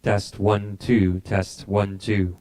Test 1 2, test 1 2.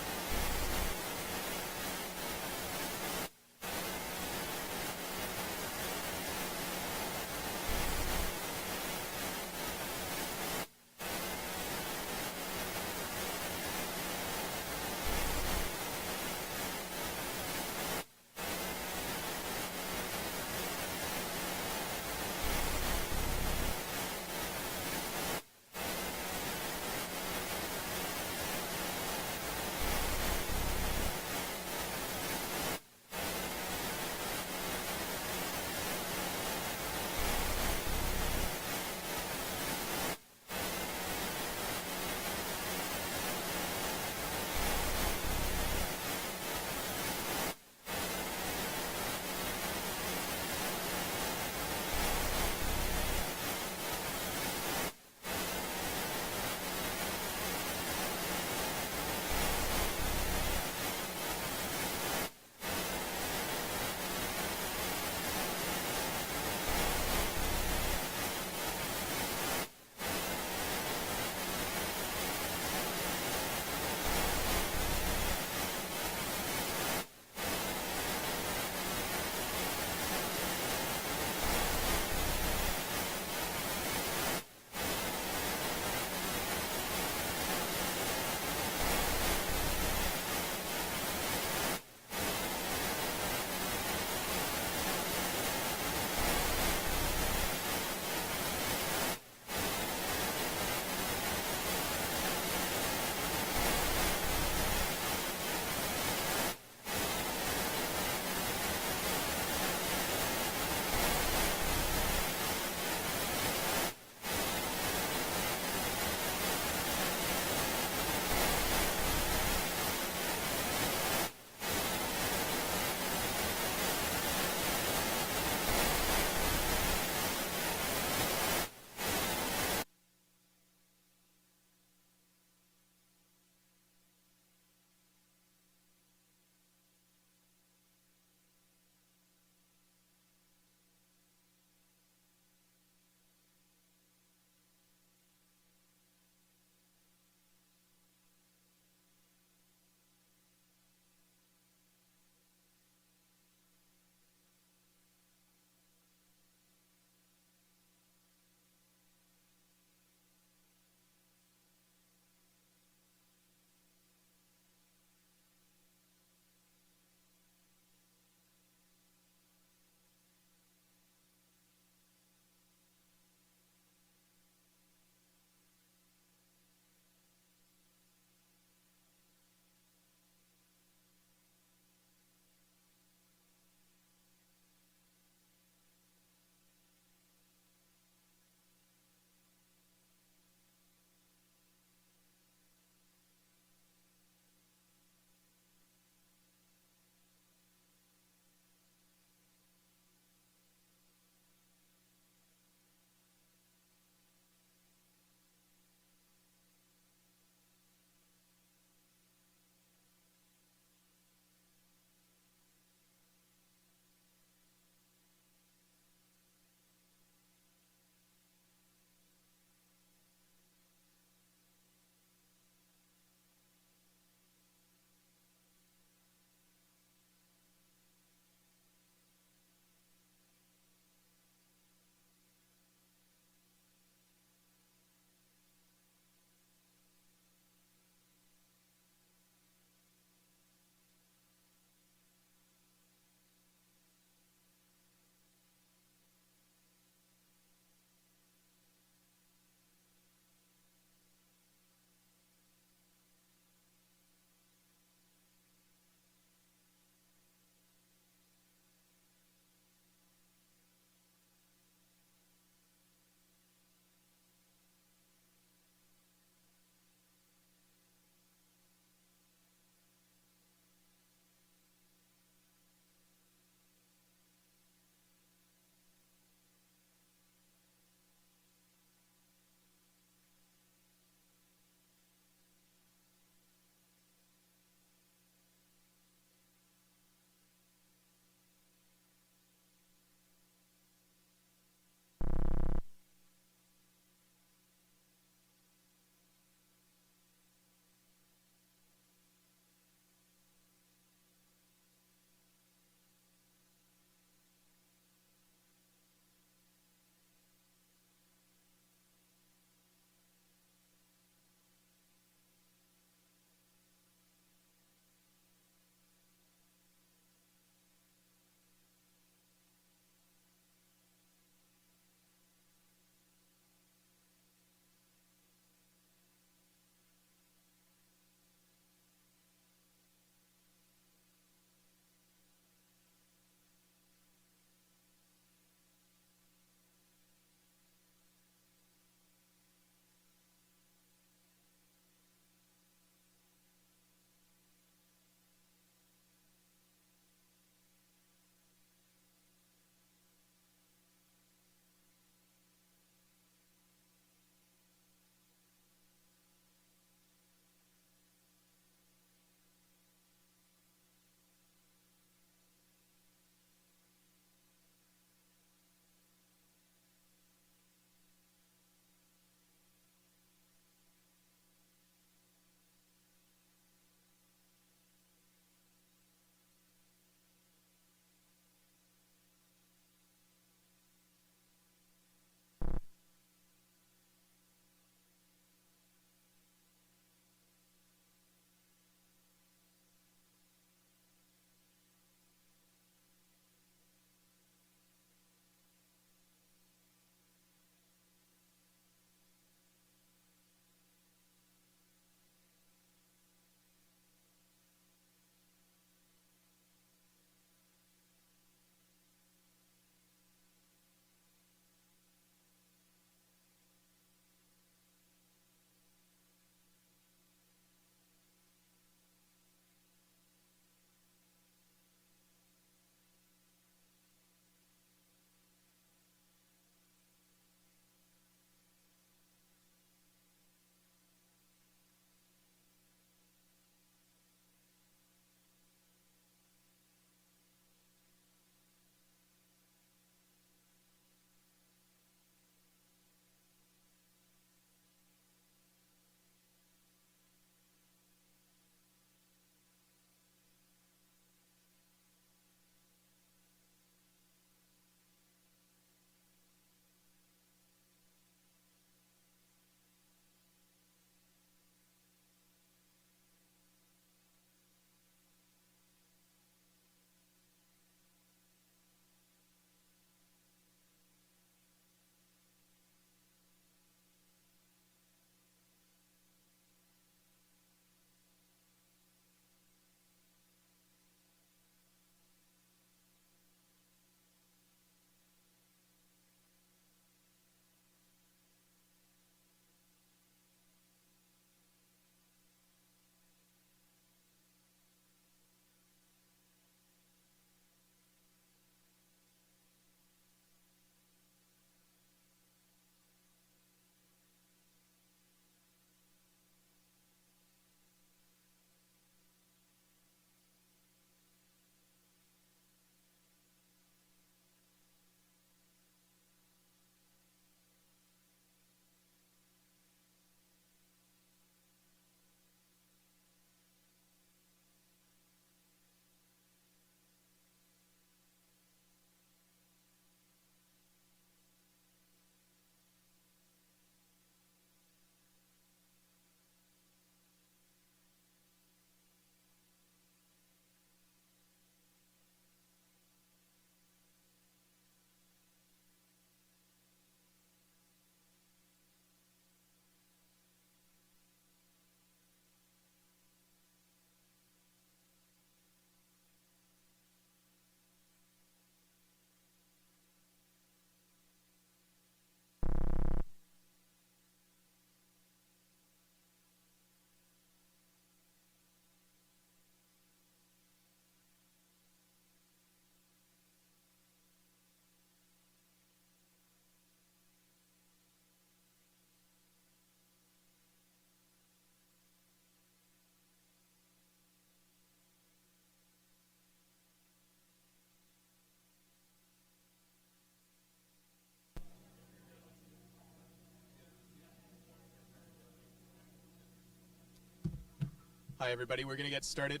Hi, everybody. We're going to get started.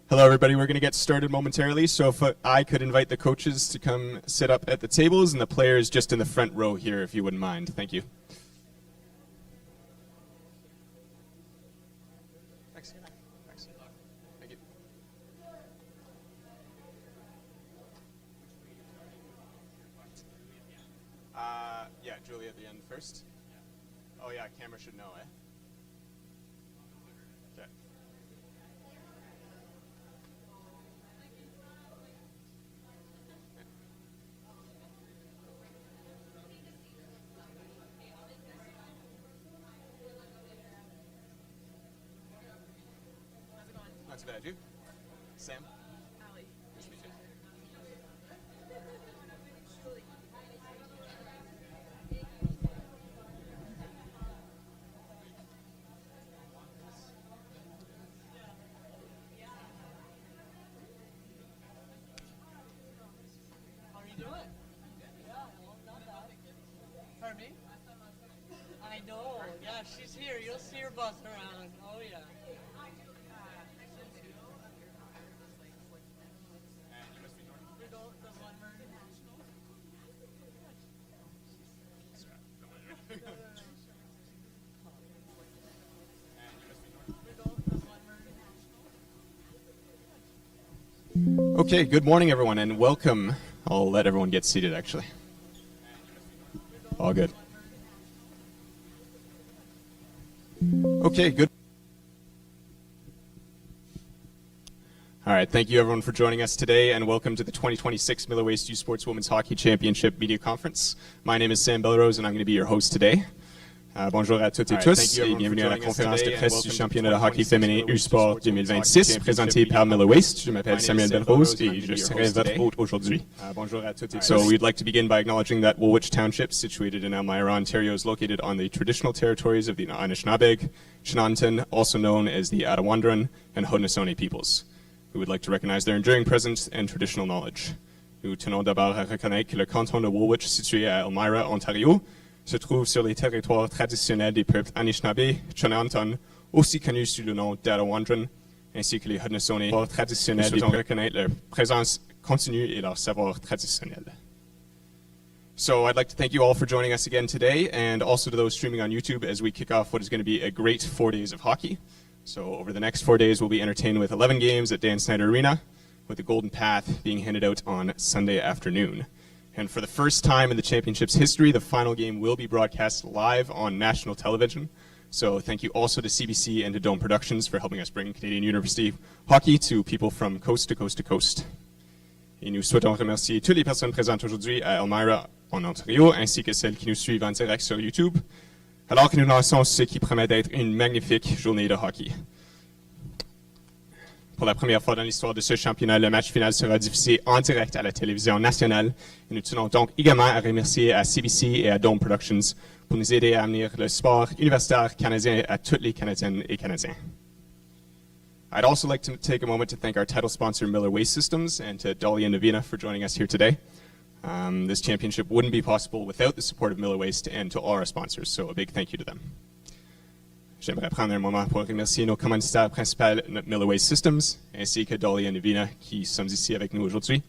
Hello, everybody. We're going to get started momentarily. So if I could invite the coaches to come sit up at the tables and the players just in the front row here, if you wouldn't mind. Thank you. Thanks. Thanks. Thank you. Yeah, Julie at the end first. Oh, yeah, camera should know, eh? Okay. Not too bad, you? Sam? Allie. Nice to meet you. How are you doing? Yeah, well, not bad. Pardon me? I know. Yeah, she's here. You'll see her buzz around. Oh, yeah. Okay, good morning, everyone, and welcome. I'll let everyone get seated, actually. All good. Okay, good. All right, thank you, everyone, for joining us today, and welcome to the 2026 Miller Waste U Sports Women's Hockey Championship Media Conference. My name is Sam Belrose, and I'm going to be your host today. Bonjour à toutes et tous, et bienvenue à la conférence de presse du championnat de hockey féminin U-Sport 2026, présentée par Miller Waste. Je m'appelle Samuel Belrose, et je serai votre hôte aujourd'hui. So we'd like to begin by acknowledging that Woolwich Township, situated in Elmira, Ontario, is located on the traditional territories of the Anishinaabe, Chinantan, also known as the Attawandaron, and Haudenosaunee peoples. We would like to recognize their enduring presence and traditional knowledge. Nous tenons d'abord à reconnaître que le canton de Woolwich, situé à Elmira, Ontario, se trouve sur les territoires traditionnels des peuples Anishinaabe, Chinantan, aussi connus sous le nom d'Attawandaron, ainsi que les Haudenosaunee traditionnels. Nous souhaitons reconnaître leur présence continue et leur savoir traditionnel. So I'd like to thank you all for joining us again today, and also to those streaming on YouTube as we kick off what is going to be a great 4 days of hockey. So over the next 4 days, we'll be entertained with 11 games at Dan Snyder Arena, with the Golden Path being handed out on Sunday afternoon. And for the first time in the championship's history, the final game will be broadcast live on national television. So thank you also to CBC and to Dome Productions for helping us bring Canadian University hockey to people from coast to coast to coast. Et nous souhaitons remercier toutes les personnes présentes aujourd'hui à Elmira, en Ontario, ainsi que celles qui nous suivent en direct sur YouTube, alors que nous lançons ce qui promet d'être une magnifique journée de hockey. Pour la première fois dans l'histoire de ce championnat, le match final sera diffusé en direct à la télévision nationale. Et nous tenons donc également à remercier à CBC et à Dome Productions pour nous aider à amener le sport universitaire canadien à toutes les Canadiennes et Canadiens. I'd also like to take a moment to thank our title sponsor, Miller Waste Systems, and to Dolly and Navina for joining us here today. This championship wouldn't be possible without the support of Miller Waste and to all our sponsors, so a big thank you to them. J'aimerais prendre un moment pour remercier nos commanditaires principaux, Miller Waste Systems, ainsi que Dolly et Navina, qui sont ici avec nous aujourd'hui.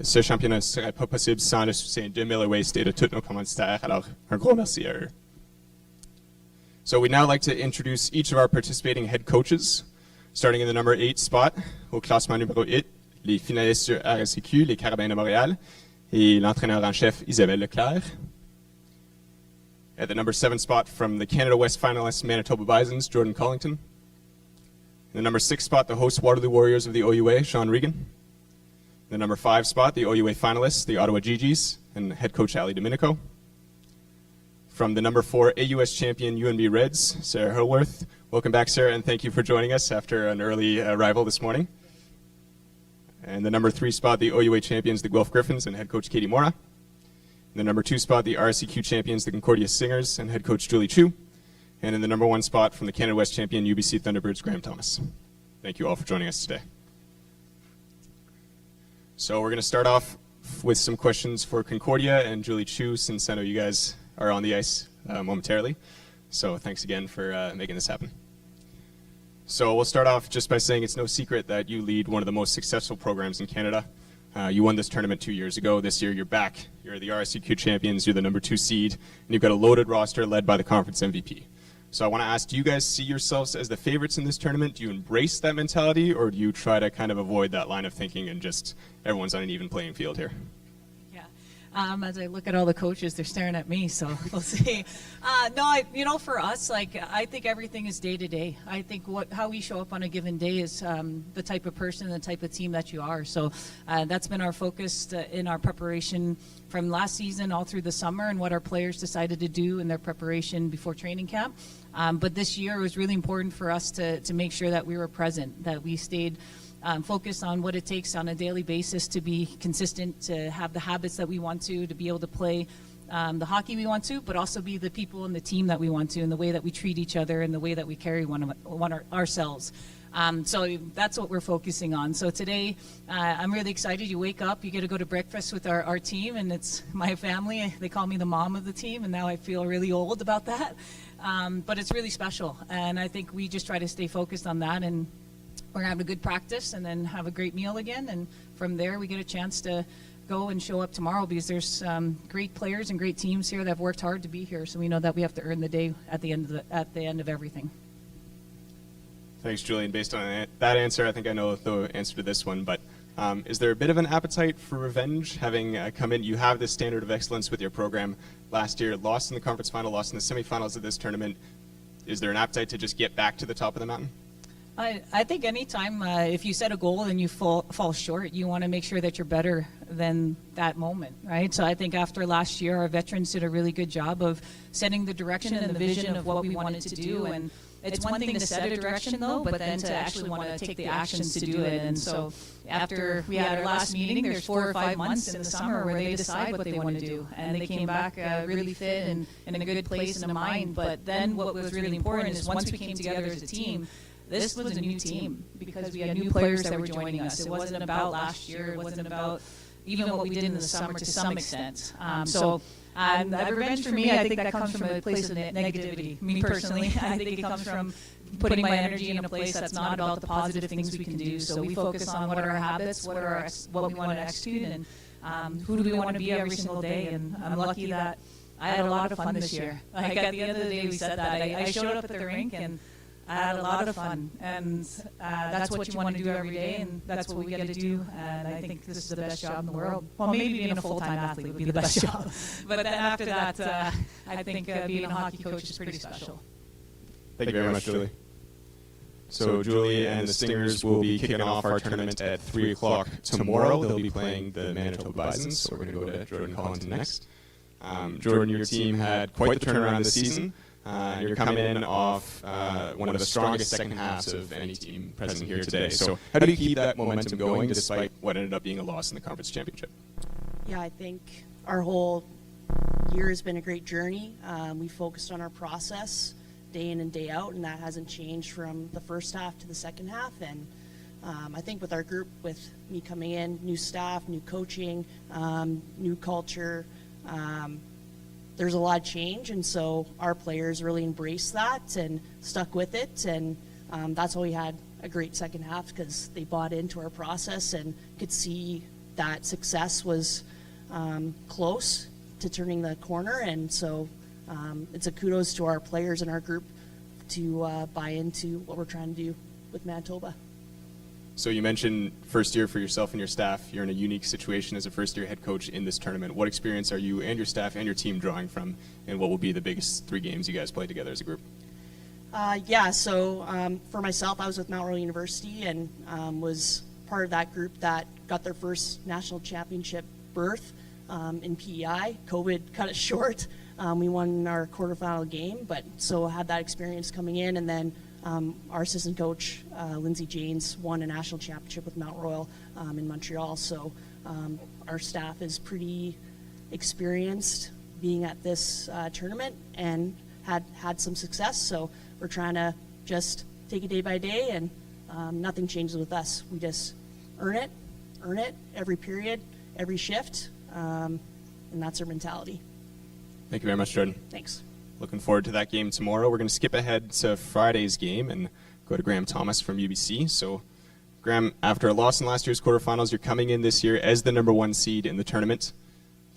Ce championnat ne serait pas possible sans le soutien de Miller Waste et de tous nos commanditaires, alors un gros merci à eux. So we'd now like to introduce each of our participating head coaches, starting in the number 8 spot, au classement numéro 8, les finalistes sur RSEQ, les Carabins de Montréal, et l'entraîneur en chef Isabelle Leclerc. At the number 7 spot from the Canada West finalists Manitoba Bisons, Jordan Collington. In the number 6 spot, the host Waterloo Warriors of the OUA, Sean Regan. In the number 5 spot, the OUA finalists, the Ottawa GGs, and head coach Ali Domenico. From the number 4 AUS champion UNB Reds, Sarah Hurlworth. Welcome back, Sarah, and thank you for joining us after an early arrival this morning. And the number 3 spot, the OUA champions, the Guelph Griffins, and head coach Katie Mora. In the number 2 spot, the RSEQ champions, the Concordia Singers, and head coach Julie Chu. And in the number 1 spot from the Canada West champion, UBC Thunderbirds, Graham Thomas. Thank you all for joining us today. So we're going to start off with some questions for Concordia and Julie Chu, since I know you guys are on the ice momentarily. So thanks again for making this happen. So we'll start off just by saying it's no secret that you lead one of the most successful programs in Canada. You won this tournament 2 years ago. This year you're back. You're the RSCQ champions. You're the number 2 seed. And you've got a loaded roster led by the conference MVP. So I want to ask, do you guys see yourselves as the favorites in this tournament? Do you embrace that mentality, or do you try to kind of avoid that line of thinking and just everyone's on an even playing field here? As I look at all the coaches, they're staring at me, so we'll see. For us, I think everything is day to day. I think how we show up on a given day is the type of person, the type of team that you are. So that's been our focus in our preparation from last season all through the summer, and what our players decided to do in their preparation before training camp. But this year it was really important for us to make sure that we were present, that we stayed focus on what it takes on a daily basis to be consistent, to have the habits that we want to be able to play the hockey we want to, but also be the people in the team that we want to, and the way that we treat each other and the way that we carry ourselves. So that's what we're focusing on. So today, I'm really excited. You wake up, you get to go to breakfast with our team, and it's my family. They call me the mom of the team, and now I feel really old about that. But it's really special, and I think we just try to stay focused on that, and we're going to have a good practice and then have a great meal again. And from there, we get a chance to go and show up tomorrow, because there's great players and great teams here that have worked hard to be here. So we know that we have to earn the day at the end of everything. Thanks, Julian. Based on that answer, I think I know the answer to this one. But is there a bit of an appetite for revenge? Having come in, you have this standard of excellence with your program. Last year, lost in the conference final, lost in the semifinals of this tournament. Is there an appetite to just get back to the top of the mountain? I think anytime if you set a goal and you fall short, you want to make sure that you're better than that moment, right? So I think after last year, our veterans did a really good job of setting the direction and the vision of what we wanted to do. And it's one thing to set a direction, though, but then to actually want to take the actions to do it. And so after we had our last meeting, there's 4 or 5 months in the summer where they decide what they want to do. And they came back really fit and in a good place and a mind. But then what was really important is once we came together as a team, this was a new team, because we had new players that were joining us. It wasn't about last year. It wasn't about even what we did in the summer to some extent. That revenge for me, I think that comes from a place of negativity. Me personally, I think it comes from putting my energy in a place that's not about the positive things we can do. So we focus on what are our habits, what we want to execute, and who do we want to be every single day. And I'm lucky that I had a lot of fun this year. Like at the end of the day, we said that. I showed up at the rink and I had a lot of fun, and that's what you want to do every day, and that's what we get to do, and I think this is the best job in the world. Well, maybe being a full-time athlete would be the best job, but then after that, I think being a hockey coach is pretty special. Thank you very much, Julie. So Julie and the Stingers will be kicking off our tournament at 3 o'clock tomorrow. They'll be playing the Manitoba Bisons, so we're going to go to Jordan Collington next. Jordan, your team had quite the turnaround this season. You're coming in off one of the strongest second halves of any team present here today. So how do you keep that momentum going despite what ended up being a loss in the conference championship? Yeah, I think our whole year has been a great journey. We focused on our process day in and day out, and that hasn't changed from the first half to the second half. And I think with our group, with me coming in, new staff, new coaching, new culture, there's a lot of change, and so our players really embraced that and stuck with it, and that's why we had a great second half, because they bought into our process and could see that success was close to turning the corner. And so it's a kudos to our players and our group to buy into what we're trying to do with Manitoba. So you mentioned first year for yourself and your staff. You're in a unique situation as a first-year head coach in this tournament. What experience are you and your staff and your team drawing from, and what will be the biggest 3 games you guys play together as a group? So for myself, I was with Mount Royal University and was part of that group that got their first national championship berth in PEI. COVID cut it short. We won our quarterfinal game, but so I had that experience coming in, and then our assistant coach, Lindsay Janes, won a national championship with Mount Royal in Montreal. So our staff is pretty experienced being at this tournament and had some success. So we're trying to just take it day by day, and nothing changes with us. We just earn it every period, every shift, and that's our mentality. Thank you very much, Jordan. Thanks. Looking forward to that game tomorrow. We're going to skip ahead to Friday's game and go to Graham Thomas from UBC. So, Graham, after a loss in last year's quarterfinals, you're coming in this year as the #1 seed in the tournament.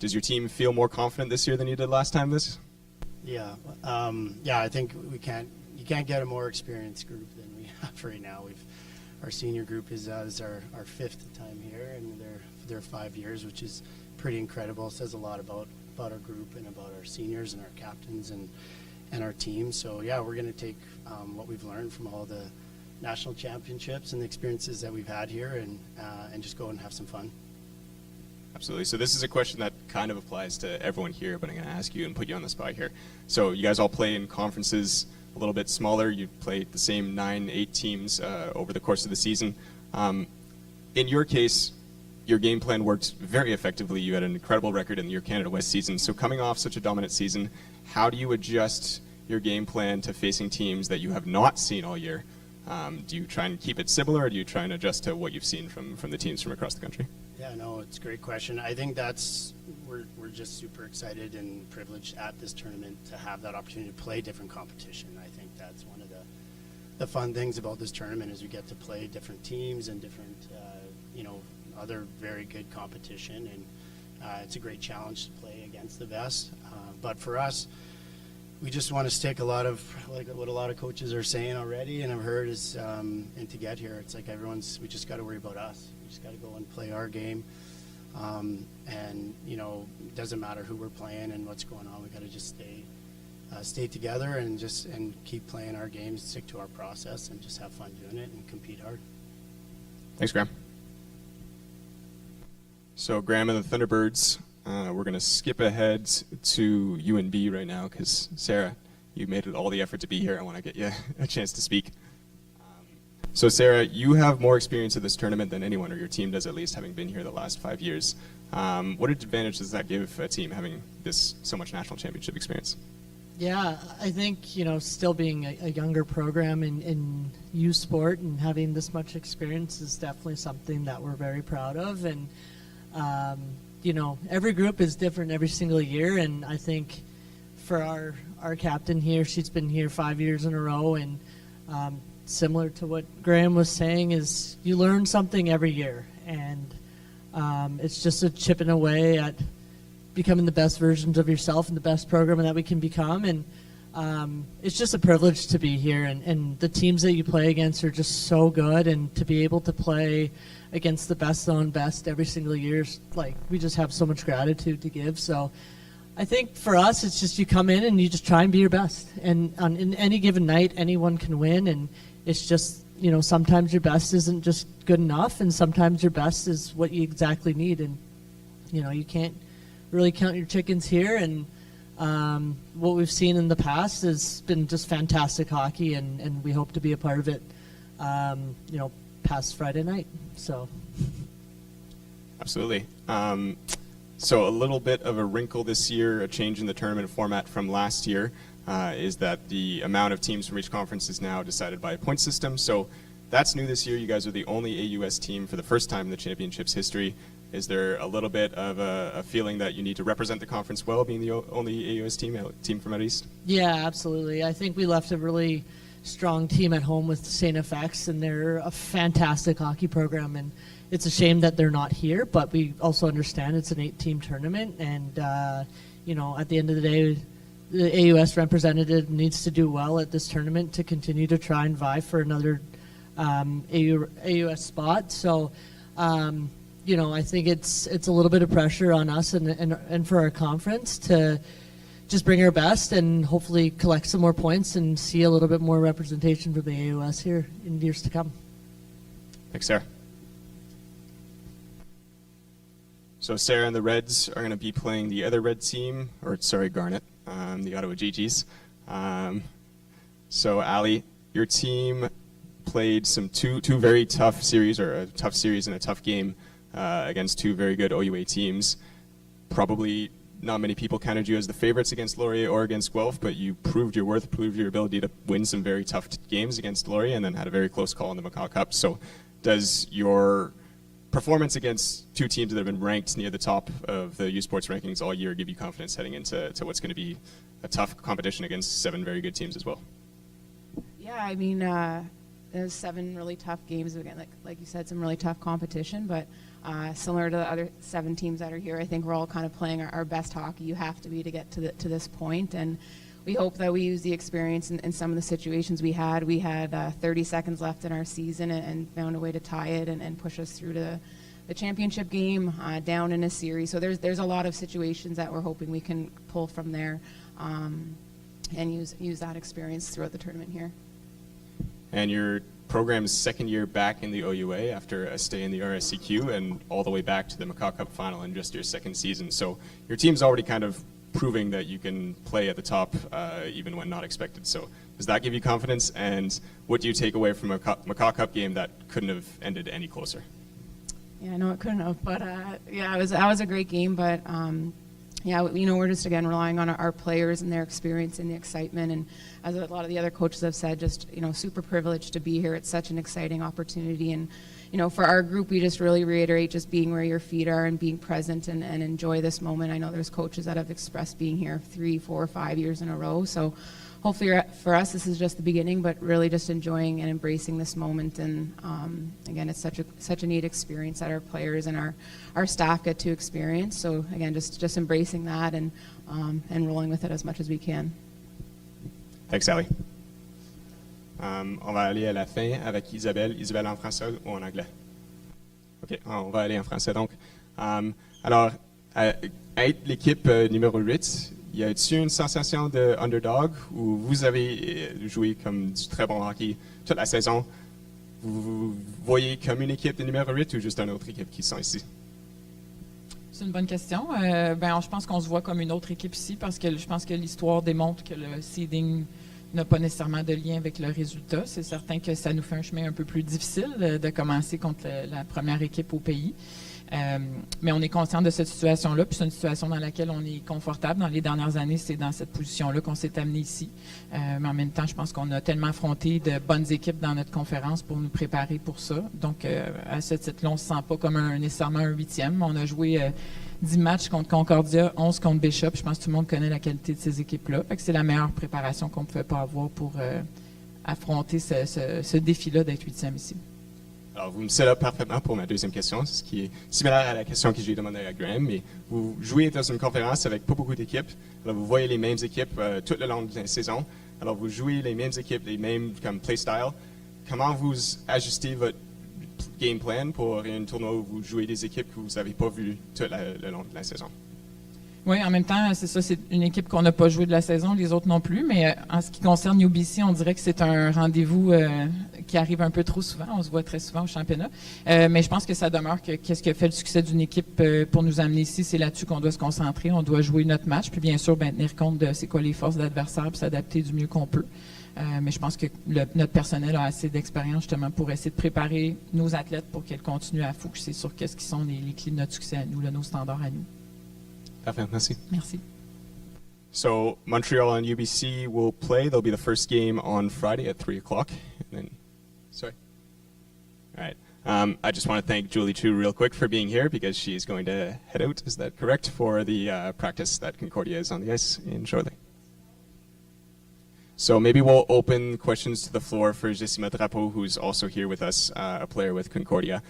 Does your team feel more confident this year than you did last time this? Yeah, I think you can't get a more experienced group than we have right now. Our senior group is our fifth time here, and they're 5 years, which is pretty incredible. It says a lot about our group and about our seniors and our captains and our team. So yeah, we're going to take what we've learned from all the national championships and the experiences that we've had here, and just go and have some fun. Absolutely. So this is a question that kind of applies to everyone here, but I'm going to ask you and put you on the spot here. So you guys all play in conferences a little bit smaller. You play the same 9-8 teams over the course of the season. In your case, your game plan worked very effectively. You had an incredible record in your Canada West season. So coming off such a dominant season, how do you adjust your game plan to facing teams that you have not seen all year? Do you try and keep it similar, or do you try and adjust to what you've seen from the teams from across the country? Yeah, no, it's a great question. I think we're just super excited and privileged at this tournament to have that opportunity to play different competition. I think that's one of the fun things about this tournament is we get to play different teams and different, other very good competition, and it's a great challenge to play against the best. But for us, we just want to stick a lot of, like what a lot of coaches are saying already, and I've heard is, and to get here, it's like we just got to worry about us. We just got to go and play our game. And, it doesn't matter who we're playing and what's going on. We got to just stay together and keep playing our games, stick to our process, and just have fun doing it and compete hard. Thanks, Graham. So, Graham and the Thunderbirds, we're going to skip ahead to UNB right now because, Sarah, you made it all the effort to be here. I want to get you a chance to speak. So, Sarah, you have more experience at this tournament than anyone, or your team does at least, having been here the last 5 years. What advantage does that give a team having so much national championship experience? Yeah, I think, still being a younger program in youth sport and having this much experience is definitely something that we're very proud of. And, every group is different every single year. And I think for our captain here, she's been here 5 years in a row. And similar to what Graham was saying is you learn something every year. And it's just a chipping away at becoming the best versions of yourself and the best program that we can become. And it's just a privilege to be here. And the teams that you play against are just so good. And to be able to play against the best on best every single year, we just have so much gratitude to give. So I think for us, it's just you come in and you just try and be your best. And in any given night, anyone can win. And it's just, sometimes your best isn't just good enough. And sometimes your best is what you exactly need. And, you can't really count your chickens here. And what we've seen in the past has been just fantastic hockey. And we hope to be a part of it, past Friday night. So. Absolutely. So a little bit of a wrinkle this year, a change in the tournament format from last year, is that the amount of teams from each conference is now decided by a point system. So that's new this year. You guys are the only AUS team for the first time in the championship's history. Is there a little bit of a feeling that you need to represent the conference well, being the only AUS team from out east? Yeah, absolutely. I think we left a really strong team at home with St. FX, and they're a fantastic hockey program. And it's a shame that they're not here, but we also understand it's an 8-team tournament. And, at the end of the day, the AUS representative needs to do well at this tournament to continue to try and vie for another AUS spot. So, I think it's a little bit of pressure on us and for our conference to just bring our best and hopefully collect some more points and see a little bit more representation for the AUS here in years to come. Thanks, Sarah. So Sarah and the Reds are going to be playing the other Red team, Garnet, the Ottawa GGs. So Ali, your team played two very tough series, or a tough series and a tough game against two very good OUA teams. Probably not many people counted you as the favorites against Laurier or against Guelph, but you proved your worth, proved your ability to win some very tough games against Laurier, and then had a very close call in the Macaw Cup. So does your performance against two teams that have been ranked near the top of the U Sports rankings all year give you confidence heading into what's going to be a tough competition against 7 very good teams as well? Yeah, I mean, there's 7 really tough games again. Like you said, some really tough competition, but similar to the other 7 teams that are here, I think we're all kind of playing our best hockey you have to be to get to this point. And we hope that we use the experience in some of the situations we had. We had 30 seconds left in our season and found a way to tie it and push us through to the championship game, down in a series. So there's a lot of situations that we're hoping we can pull from there and use that experience throughout the tournament here. And your program's second year back in the OUA after a stay in the RSCQ and all the way back to the Macaw Cup final in just your second season. So your team's already kind of proving that you can play at the top even when not expected. So does that give you confidence? And what do you take away from a Macaw Cup game that couldn't have ended any closer? Yeah, I know it couldn't have, but yeah, that was a great game. But yeah, we're just again relying on our players and their experience and the excitement. And as a lot of the other coaches have said, just super privileged to be here. It's such an exciting opportunity. And for our group, we just really reiterate just being where your feet are and being present and enjoy this moment. I know there's coaches that have expressed being here 3, 4, 5 years in a row. So hopefully for us, this is just the beginning, but really just enjoying and embracing this moment. And again, it's such a neat experience that our players and our staff get to experience. So again, just embracing that and rolling with it as much as we can. Thanks, Sally. On va aller à la fin avec Isabelle. Isabelle en français ou en anglais? OK, on va aller en français donc. Alors, être l'équipe numéro 8, y a-t-il une sensation de underdog où vous avez joué comme du très bon hockey toute la saison? Vous voyez comme une équipe de numéro 8 ou juste une autre équipe qui sont ici? C'est une bonne question. Je pense qu'on se voit comme une autre équipe ici parce que je pense que l'histoire démontre que le seeding n'a pas nécessairement de lien avec le résultat. C'est certain que ça nous fait un chemin un peu plus difficile de commencer contre la première équipe au pays. Mais on est conscient de cette situation-là, puis c'est une situation dans laquelle on est confortable. Dans les dernières années, c'est dans cette position-là qu'on s'est amené ici. Mais en même temps, je pense qu'on a tellement affronté de bonnes équipes dans notre conférence pour nous préparer pour ça. Donc, à ce titre-là, on ne se sent pas comme nécessairement un 8e. On a joué 10 matchs contre Concordia, 11 contre Bishop. Je pense que tout le monde connaît la qualité de ces équipes-là. Fait que c'est la meilleure préparation qu'on ne pouvait pas avoir pour affronter ce défi-là d'être 8e ici. Alors, vous me set up parfaitement pour ma deuxième question, ce qui est similaire à la question que j'ai demandée à Graham, mais vous jouez dans une conférence avec pas beaucoup d'équipes, alors vous voyez les mêmes équipes tout le long de la saison, alors vous jouez les mêmes équipes, les mêmes comme play style. Comment vous ajustez votre game plan pour un tournoi où vous jouez des équipes que vous n'avez pas vues tout le long de la saison? Oui, en même temps, c'est ça, c'est une équipe qu'on n'a pas joué de la saison, les autres non plus, mais en ce qui concerne UBC, on dirait que c'est un rendez-vous qui arrive un peu trop souvent. On se voit très souvent au championnat. Mais je pense que ça demeure que qu'est-ce qui a fait le succès d'une équipe pour nous amener ici, c'est là-dessus qu'on doit se concentrer. On doit jouer notre match, puis bien sûr, tenir compte de c'est quoi les forces de l'adversaire, puis s'adapter du mieux qu'on peut. Mais je pense que notre personnel a assez d'expérience justement pour essayer de préparer nos athlètes pour qu'ils continuent à focuser sur qu'est-ce qui sont les clés de notre succès à nous, nos standards à nous. Parfait, merci. Merci. So Montreal and UBC will play. There'll be the first game on Friday at 3 o'clock. And then, sorry. All right. I just want to thank Julie Chu real quick for being here because she's going to head out, is that correct, for the practice that Concordia is on the ice in shortly. So maybe we'll open questions to the floor for Jessima Drapeau, who's also here with us, a player with Concordia.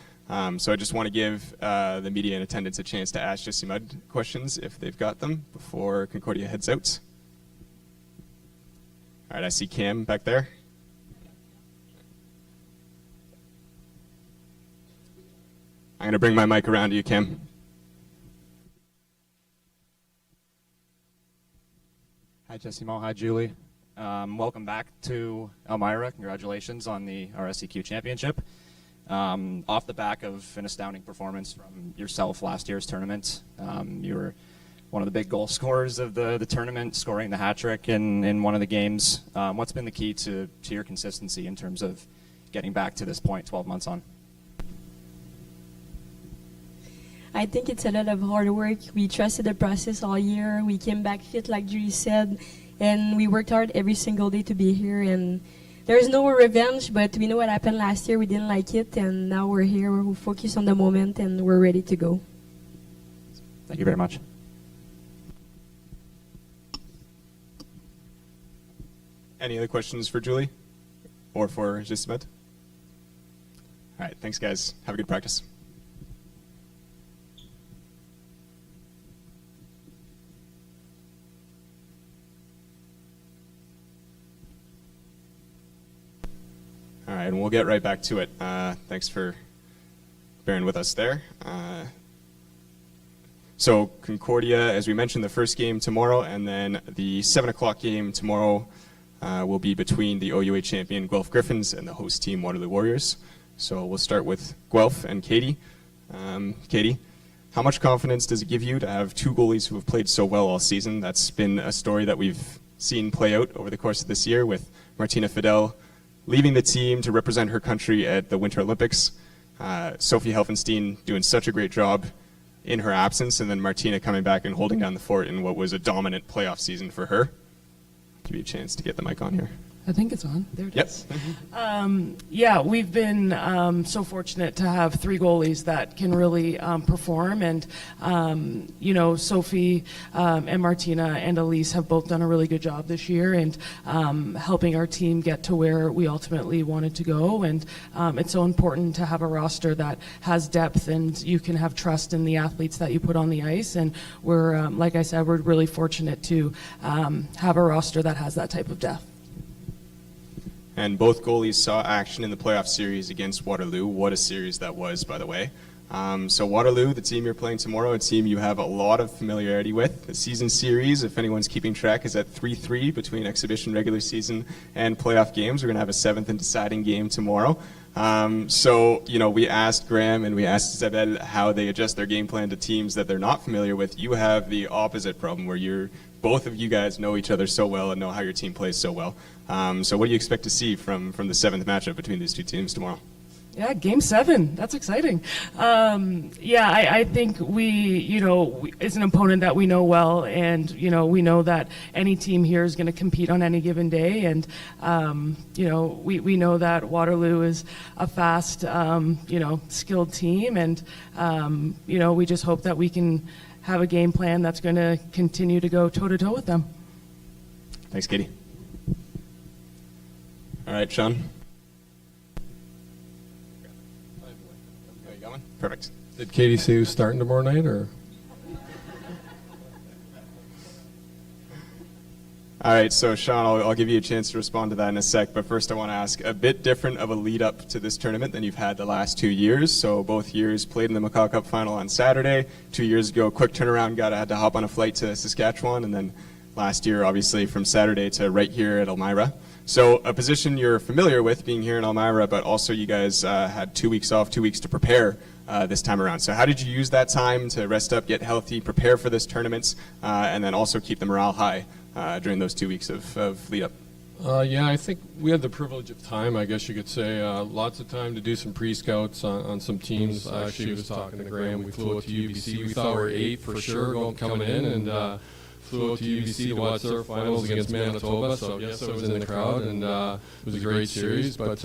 So I just want to give the media in attendance a chance to ask Jessima questions if they've got them before Concordia heads out. All right, I see Cam back there. I'm going to bring my mic around to you, Cam. Hi, Jessima. Hi, Julie. Welcome back to Elmira. Congratulations on the RSCQ championship. Off the back of an astounding performance from yourself last year's tournament. You were one of the big goal scorers of the tournament, scoring the hat trick in one of the games. What's been the key to your consistency in terms of getting back to this point 12 months on? I think it's a lot of hard work. We trusted the process all year. We came back fit, like Julie said, and we worked hard every single day to be here. And there's no revenge, but we know what happened last year. We didn't like it, and now we're here. We're focused on the moment, and we're ready to go. Thank you very much. Any other questions for Julie or for Gismet? All right, thanks, guys. Have a good practice. All right, and we'll get right back to it. Thanks for bearing with us there. So Concordia, as we mentioned, the first game tomorrow, and then the 7 o'clock game tomorrow will be between the OUA champion Guelph Griffins and the host team Waterloo Warriors. So we'll start with Guelph and Katie. Katie, how much confidence does it give you to have two goalies who have played so well all season? That's been a story that we've seen play out over the course of this year, with Martina Fidel leaving the team to represent her country at the Winter Olympics. Sophie Helfenstein doing such a great job in her absence, and then Martina coming back and holding down the fort in what was a dominant playoff season for her. Give you a chance to get the mic on here. I think it's on. There it is. Yeah, we've been so fortunate to have three goalies that can really perform, and you know, Sophie and Martina and Elise have both done a really good job this year, and helping our team get to where we ultimately wanted to go. And it's so important to have a roster that has depth, and you can have trust in the athletes that you put on the ice. And we're, like I said, we're really fortunate to have a roster that has that type of depth. And both goalies saw action in the playoff series against Waterloo. What a series that was, by the way. So Waterloo, the team you're playing tomorrow, a team you have a lot of familiarity with. The season series, if anyone's keeping track, is at 3-3 between exhibition, regular season, and playoff games. We're going to have a seventh and deciding game tomorrow. So, you know, we asked Graham and we asked Isabelle how they adjust their game plan to teams that they're not familiar with. You have the opposite problem, where both of you guys know each other so well and know how your team plays so well. So what do you expect to see from the seventh matchup between these two teams tomorrow? Yeah, Game 7. That's exciting. Yeah, I think it's an opponent that we know well, and we know that any team here is going to compete on any given day, and we know that Waterloo is a fast, skilled team, and we just hope that we can have a game plan that's going to continue to go toe-to-toe with them. Thanks, Katie. All right, Sean. Perfect. Did Katie say who's starting tomorrow night, or? All right, so Sean, I'll give you a chance to respond to that in a sec, but first I want to ask a bit different of a lead up to this tournament than you've had the last 2 years. So both years played in the McCall Cup final on Saturday. 2 years ago, quick turnaround, had to hop on a flight to Saskatchewan, and then last year, obviously, from Saturday to right here at Elmira. So a position you're familiar with, being here in Elmira, but also you guys had 2 weeks off, 2 weeks to prepare this time around. So how did you use that time to rest up, get healthy, prepare for this tournament, and then also keep the morale high during those 2 weeks of lead up? Yeah, I think we had the privilege of time, I guess you could say. Lots of time to do some pre-scouts on some teams. I actually was talking to Graham. We flew out to UBC. We thought we were 8 for sure coming in, and flew out to UBC to watch their finals against Manitoba. So yes, I was in the crowd, and it was a great series. But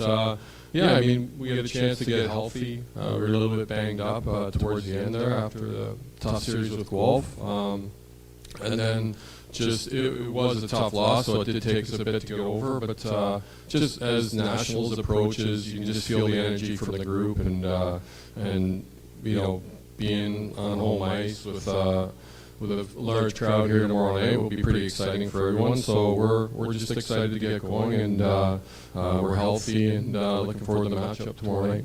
yeah, I mean, we had a chance to get healthy. We were a little bit banged up towards the end there after the tough series with Guelph. And then it was a tough loss, so it did take us a bit to get over. But just as nationals approaches, you can just feel the energy from the group, and being on home ice with a large crowd here tomorrow night will be pretty exciting for everyone. So we're just excited to get going, and we're healthy, and looking forward to the matchup tomorrow night.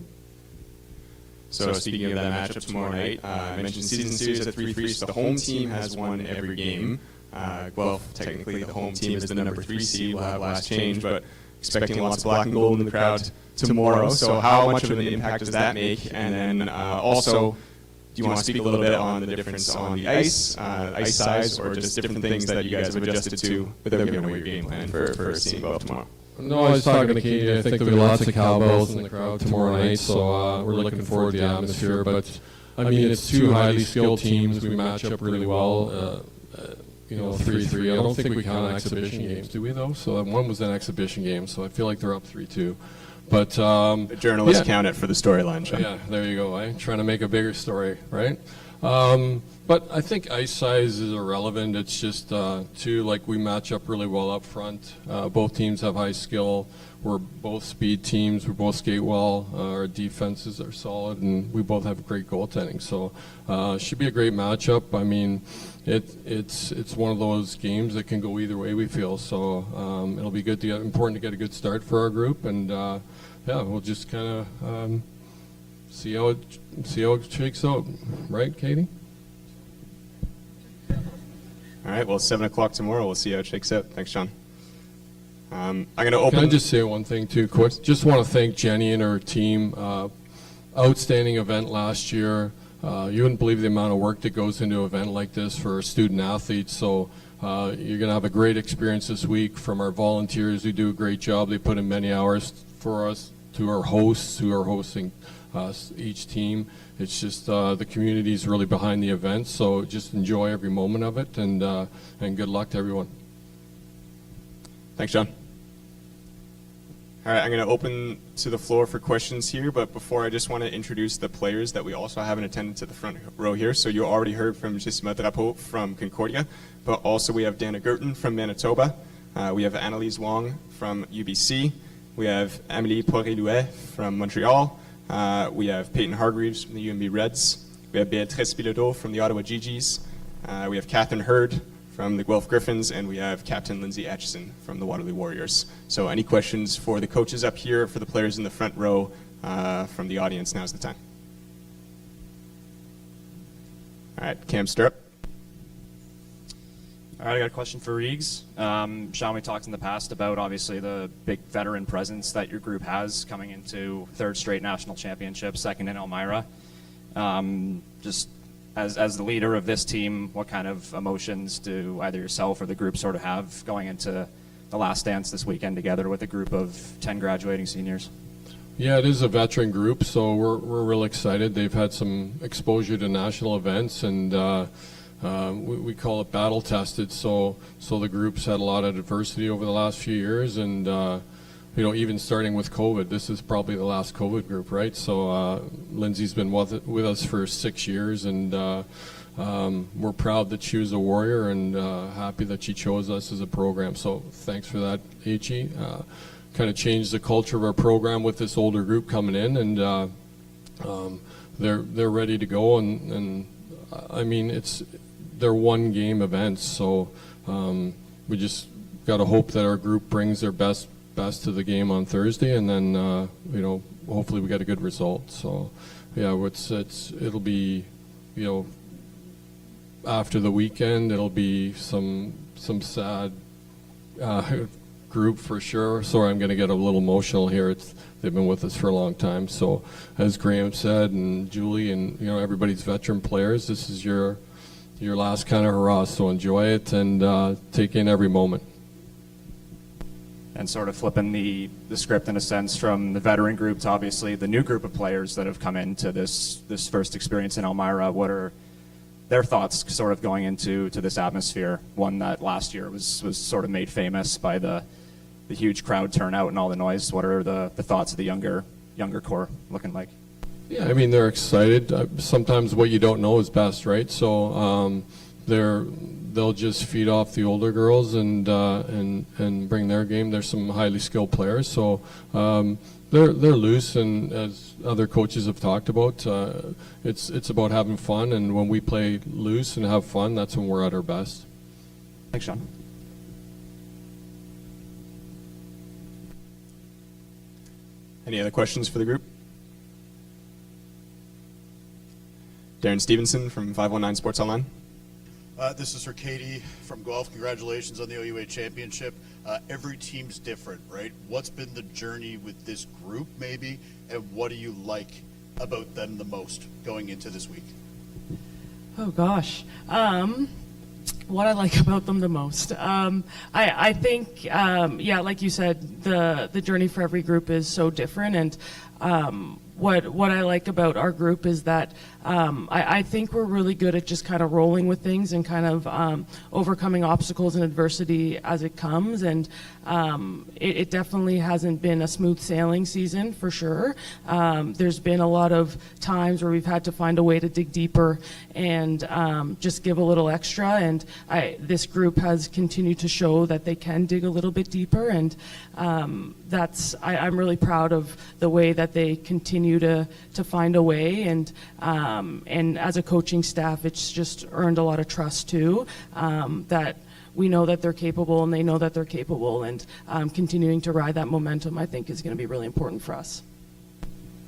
So speaking of that matchup tomorrow night, I mentioned season series at 3-3, so the home team has won every game. Guelph, technically the home team is the number 3 seed, will have last change, but expecting lots of black and gold in the crowd tomorrow. So how much of an impact does that make? And then also, do you want to speak a little bit on the difference on the ice size, or just different things that you guys have adjusted to without giving away your game plan for seeing Guelph tomorrow? No, I was talking to Katie. I think there'll be lots of cowbells in the crowd tomorrow night, so we're looking forward to the atmosphere. But I mean, it's two highly skilled teams. We match up really well. 3-3. I don't think we count exhibition games, do we, though? So one was an exhibition game, so I feel like they're up 3-2. But the journalists count it for the storyline, Sean. Yeah, there you go. Trying to make a bigger story, right? But I think ice size is irrelevant. It's just, like we match up really well up front. Both teams have high skill. We're both speed teams. We both skate well. Our defenses are solid, and we both have great goaltending. So should be a great matchup. I mean, it's one of those games that can go either way, we feel. So it'll be important to get a good start for our group, and we'll just kind of see how it shakes out, right, Katie? All right, well, 7 o'clock tomorrow. We'll see how it shakes out. Thanks, Sean. I'm going to open... Can I just say one thing, too, quick? Just want to thank Jenny and her team. Outstanding event last year. You wouldn't believe the amount of work that goes into an event like this for student athletes. So you're going to have a great experience this week from our volunteers who do a great job. They put in many hours for us, to our hosts who are hosting each team. It's just the community is really behind the event, so just enjoy every moment of it, and good luck to everyone. Thanks, John. All right, I'm going to open to the floor for questions here, but before, I just want to introduce the players that we also have in attendance at the front row here. So you already heard from Jessima Drapeau from Concordia, but also we have Dana Gerton from Manitoba. We have Annalise Wong from UBC. We have Amélie Poirier-Louet from Montreal. We have Peyton Hargreaves from the UNB Reds. We have Beatrice Bilodeau from the Ottawa GGs. We have Catherine Hurd from the Guelph Griffins, and we have Captain Lindsay Atchison from the Waterloo Warriors. So any questions for the coaches up here, for the players in the front row, from the audience, now's the time. All right, Cam Stirrup. All right, I got a question for Reegs. Sean, we talked in the past about obviously the big veteran presence that your group has coming into third straight national championship, second in Elmira. Just as the leader of this team, what kind of emotions do either yourself or the group sort of have going into the last dance this weekend together with a group of 10 graduating seniors? Yeah, it is a veteran group, so we're real excited. They've had some exposure to national events, and we call it battle tested. So the group's had a lot of adversity over the last few years, and even starting with COVID, this is probably the last COVID group, right? So Lindsay's been with us for 6 years, and we're proud that she was a Warrior, and happy that she chose us as a program. So thanks for that, HE. Kind of changed the culture of our program with this older group coming in, and they're ready to go, and I mean, they're one-game events, so we just got to hope that our group brings their best to the game on Thursday, and then hopefully we get a good result. So yeah, it'll be after the weekend, it'll be some sad group for sure. Sorry, I'm going to get a little emotional here. They've been with us for a long time. So as Graham said, and Julie, and everybody's veteran players, this is your last kind of hurrah. So enjoy it and take in every moment. And sort of flipping the script in a sense from the veteran group to obviously the new group of players that have come into this first experience in Elmira. What are their thoughts sort of going into this atmosphere, one that last year was sort of made famous by the huge crowd turnout and all the noise? What are the thoughts of the younger core looking like? Yeah, I mean, they're excited. Sometimes what you don't know is best, right? So they'll just feed off the older girls and bring their game. There's some highly skilled players, so they're loose, and as other coaches have talked about, it's about having fun, and when we play loose and have fun, that's when we're at our best. Thanks, Sean. Any other questions for the group? Darren Stevenson from 519 Sports Online. This is for Katie from Guelph. Congratulations on the OUA championship. Every team's different, right? What's been the journey with this group, maybe, and what do you like about them the most going into this week? Oh gosh, what I like about them the most. I think, like you said, the journey for every group is so different, and what I like about our group is that I think we're really good at just kind of rolling with things and kind of overcoming obstacles and adversity as it comes. And it definitely hasn't been a smooth sailing season for sure. There's been a lot of times where we've had to find a way to dig deeper and just give a little extra. And this group has continued to show that they can dig a little bit deeper. And I'm really proud of the way that they continue to find a way. And as a coaching staff, it's just earned a lot of trust too, that we know that they're capable and they know that they're capable, and continuing to ride that momentum, I think, is going to be really important for us.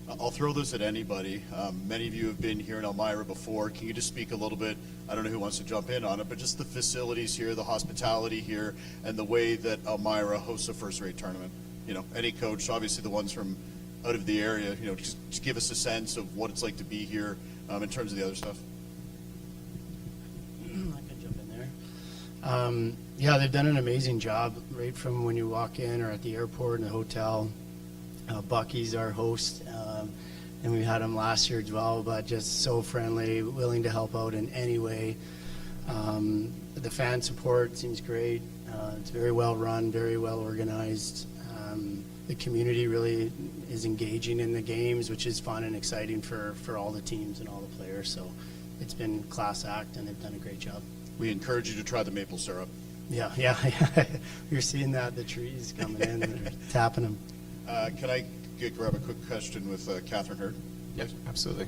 I'll throw this at anybody. Many of you have been here in Elmira before. Can you just speak a little bit, I don't know who wants to jump in on it, but just the facilities here, the hospitality here, and the way that Elmira hosts a first-rate tournament? You know, any coach, obviously the ones from out of the area, you know, just give us a sense of what it's like to be here in terms of the other stuff. I can jump in there. Yeah, they've done an amazing job right from when you walk in or at the airport and the hotel. Bucky's our host, and we had him last year as well, but just so friendly, willing to help out in any way. The fan support seems great. It's very well run, very well organized. The community really is engaging in the games, which is fun and exciting for all the teams and all the players. So it's been class act, and they've done a great job. We encourage you to try the maple syrup. Yeah. You're seeing that, the trees coming in, they're tapping them. Can I grab a quick question with Catherine Hurd? Yes, absolutely.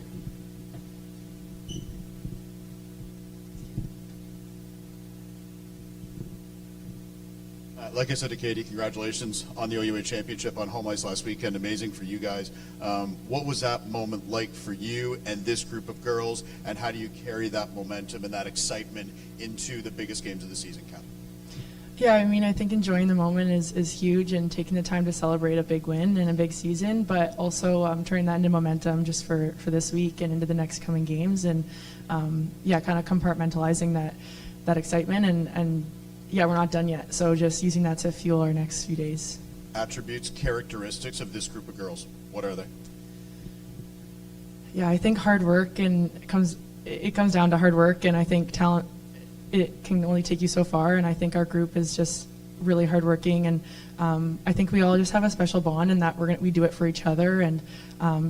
Like I said to Katie, congratulations on the OUA Championship on home ice last weekend. Amazing for you guys. What was that moment like for you and this group of girls, and how do you carry that momentum and that excitement into the biggest games of the season, Catherine? Yeah, I mean, I think enjoying the moment is huge, and taking the time to celebrate a big win and a big season, but also turning that into momentum just for this week and into the next coming games, and kind of compartmentalizing that excitement, and yeah, we're not done yet, so just using that to fuel our next few days. Attributes, characteristics of this group of girls, what are they? Yeah, I think hard work, and it comes down to hard work, and I think talent, it can only take you so far, and I think our group is just really hardworking, and I think we all just have a special bond in that we do it for each other, and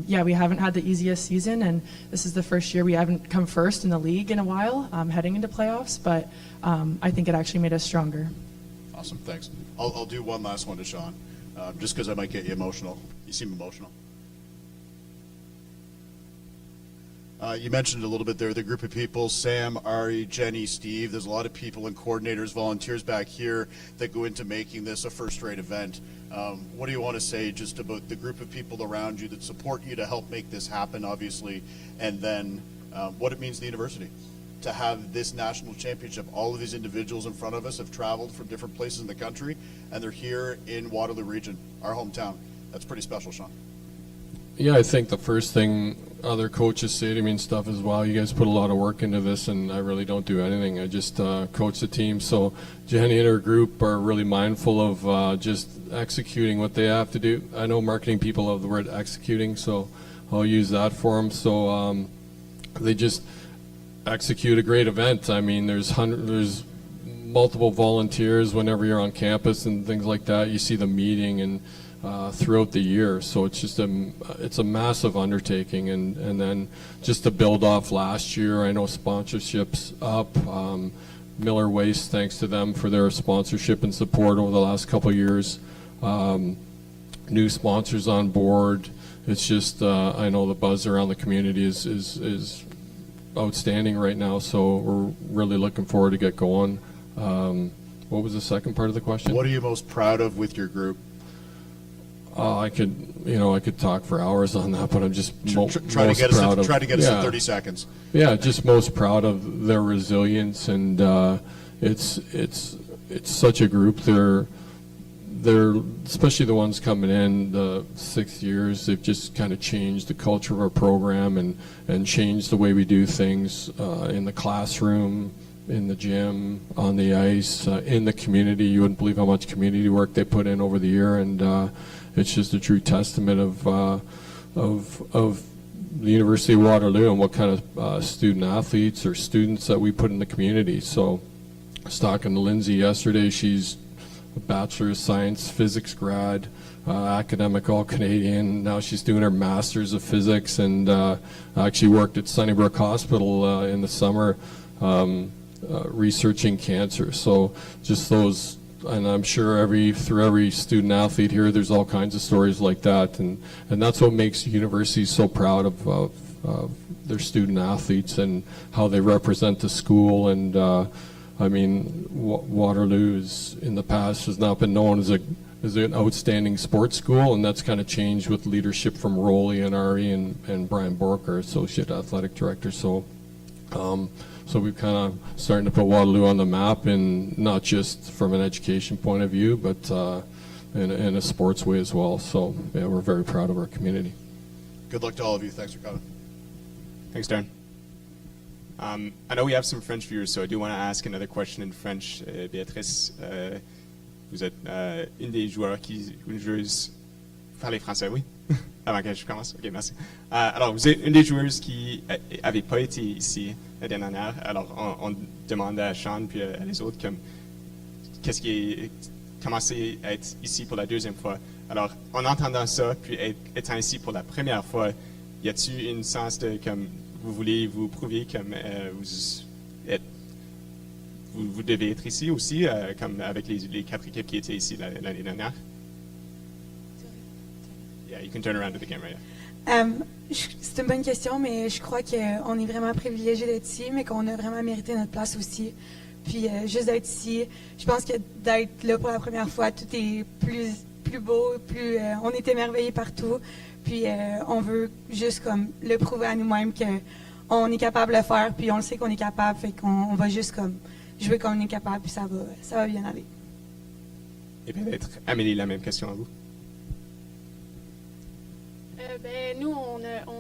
we haven't had the easiest season, and this is the first year we haven't come first in the league in a while, heading into playoffs, but I think it actually made us stronger. Awesome, thanks. I'll do one last one to Sean, just because I might get you emotional. You seem emotional. You mentioned a little bit there, the group of people, Sam, Ari, Jenny, Steve. There's a lot of people and coordinators, volunteers back here that go into making this a first-rate event. What do you want to say just about the group of people around you that support you to help make this happen, obviously, and then what it means to the university to have this national championship? All of these individuals in front of us have traveled from different places in the country, and they're here in Waterloo region, our hometown. That's pretty special, Sean. Yeah, I think the first thing other coaches say to me and stuff is, wow, you guys put a lot of work into this, and I really don't do anything. I just coach the team. So Jenny and her group are really mindful of just executing what they have to do. I know marketing people love the word executing, so I'll use that for them. So they just execute a great event. I mean, there's multiple volunteers whenever you're on campus and things like that. You see the meeting and throughout the year, so it's just it's a massive undertaking, and then just to build off last year, I know sponsorships up. Miller Waste, thanks to them for their sponsorship and support over the last couple of years. New sponsors on board. It's just I know the buzz around the community is outstanding right now, so we're really looking forward to get going. What was the second part of the question? What are you most proud of with your group? I could talk for hours on that, but I'm just try to get us in 30 seconds. Yeah, just most proud of their resilience, and it's such a group. They're especially the ones coming in the 6 years. They've just kind of changed the culture of our program and changed the way we do things in the classroom, in the gym, on the ice, in the community. You wouldn't believe how much community work they put in over the year, and it's just a true testament of of the University of Waterloo and what kind of student athletes or students that we put in the community. So I was talking to Lindsay yesterday. She's a Bachelor of Science Physics grad, academic all-Canadian. Now she's doing her Master's of Physics, and actually worked at Sunnybrook Hospital in the summer researching cancer. So just those, and I'm sure through every student athlete here, there's all kinds of stories like that, and that's what makes universities so proud of their student athletes and how they represent the school. And I mean, Waterloo in the past has not been known as an outstanding sports school, and that's kind of changed with leadership from Rolly and Ari and Brian Bork, our associate athletic director. So so we're kind of starting to put Waterloo on the map, and not just from an education point of view, but in a sports way as well. So yeah, we're very proud of our community. Good luck to all of you. Thanks for coming. Thanks, Darren. I know we have some French viewers, so I do want to ask another question in French. Béatrice, vous êtes une des une joueuse. Parlez français, oui? Avant que je commence? Ok, merci. Alors, vous êtes une des joueuses qui n'avait pas été ici la dernière année. Alors, on demande à Sean puis à les autres qu'est-ce qui est commencé à être ici pour la deuxième fois. Alors, en entendant ça, puis étant ici pour la première fois, y a-t-il une sens de comme vous voulez vous prouver comme vous devez être ici aussi, comme avec les 4 équipes qui étaient ici l'année dernière? Yeah, you can turn around to the camera. Yeah. C'est une bonne question, mais je crois qu'on est vraiment privilégié d'être ici, mais qu'on a vraiment mérité notre place aussi. Puis juste d'être ici, je pense que d'être là pour la première fois, tout est plus beau, on est émerveillés partout. Puis on veut juste comme le prouver à nous-mêmes qu'on est capable de le faire, puis on le sait qu'on est capable, fait qu'on va juste comme jouer comme on est capable, puis ça va bien aller. Et peut-être Amélie, la même question à vous. Nous, on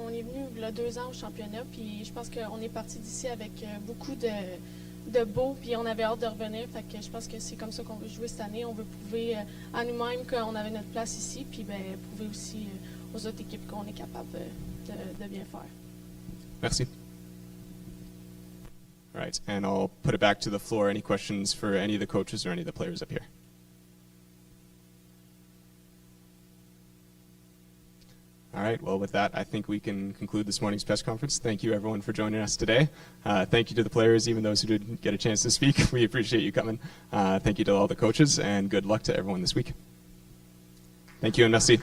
est venu il y a 2 ans au championnat, puis je pense qu'on est parti d'ici avec beaucoup de beau, puis on avait hâte de revenir. Fait que je pense que c'est comme ça qu'on veut jouer cette année. On veut prouver à nous-mêmes qu'on avait notre place ici, puis prouver aussi aux autres équipes qu'on est capable de bien faire. Merci. All right, and I'll put it back to the floor. Any questions for any of the coaches or any of the players up here? All right, well, with that, I think we can conclude this morning's press conference. Thank you, everyone, for joining us today. Thank you to the players, even those who didn't get a chance to speak. We appreciate you coming. Thank you to all the coaches, and good luck to everyone this week. Thank you, and merci.